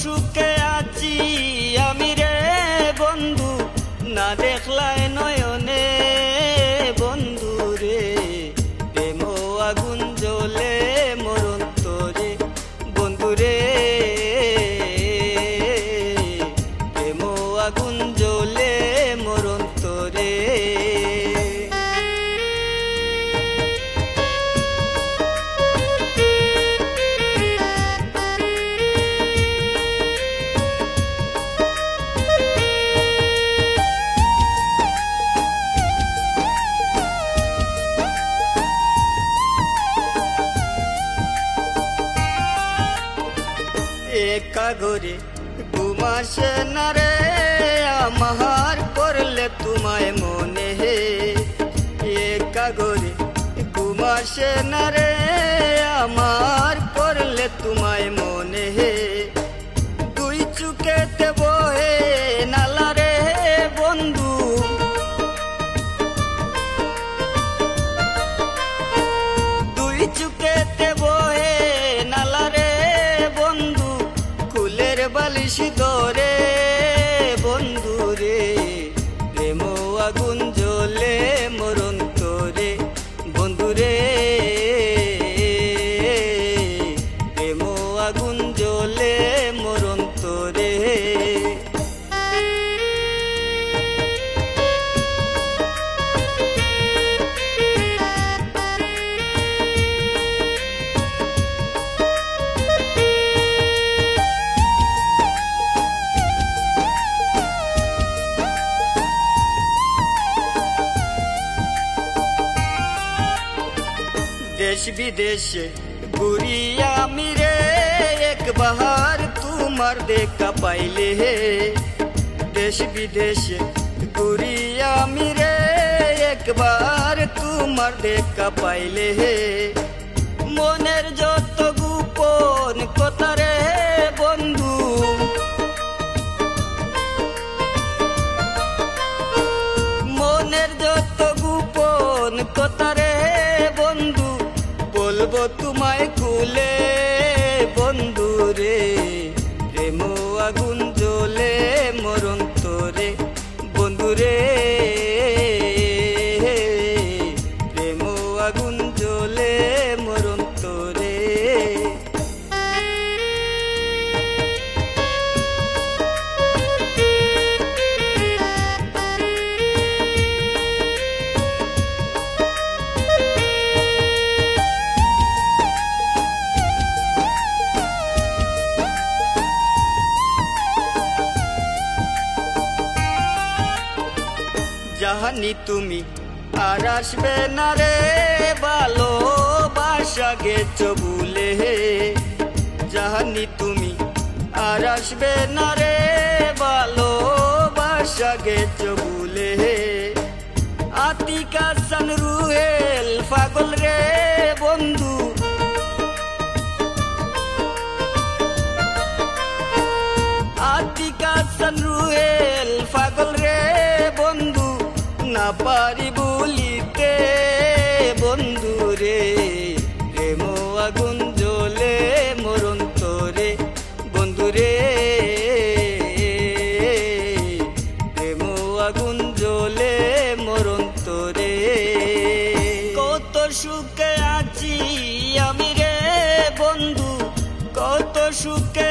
সুখে আছি আমি রে বন্ধু, না দেখলাই নয়নে বন্ধু রে। প্রেম আগুন জ্বলে মরণ তোরে বন্ধু রে, প্রেম আগুন জ্বলে মরণ তোরে। একা ঘরে ঘুম আসে না রে আমার, করলে তোমায় মনে হে। একা ঘরে ঘুম আসে না রে আমার, করলে তোমায় মনে হে। দুই চুকেতে বহে নালা রে বন্ধু, দুই চুকেতে বহে নালা রে বন্ধু, ফুলের বালিশ ধরে বন্ধু রে। প্রেম আগুন জ্বলে মরণ তোরে বন্ধু রে, প্রেম আগুন জ্বলে মরণ তোরে। देश विदेश घूरी আমি রে, একবার তোমার দেখা পাইলে হে। দেশ বিদেশ ঘুরি আমি রে, একবার তোমার দেখা পাইলে হে। মনের যত গোপন কথা রে বন্ধু, মনের যত গোপন কথা রে বন্ধু, বলবো তোমায় খুলে বন্ধু রে। প্রেম আগুন জ্বলে মরণ তোরে বন্ধু রে, প্রেম আগুন জ্বলে মরণ তোরে। জাহানি তুমি আর আসবে না রে, ভালোবাসা গেছো ভুলে হে। জাহানি তুমি আর আসবে না রে, ভালোবাসা গেছো ভুলে হে। আতিকা সান রুহেল পাগল রে বন্ধু, আতিকা সান রুহেল পাগল রে বন্ধু, না পারি বলিতে বন্ধু রে। প্রেম আগুন জ্বলে মরণ তোরে বন্ধু রে, প্রেম আগুন জ্বলে মরণ তোরে। কত সুখে আছি আমি রে বন্ধু, কত সুখে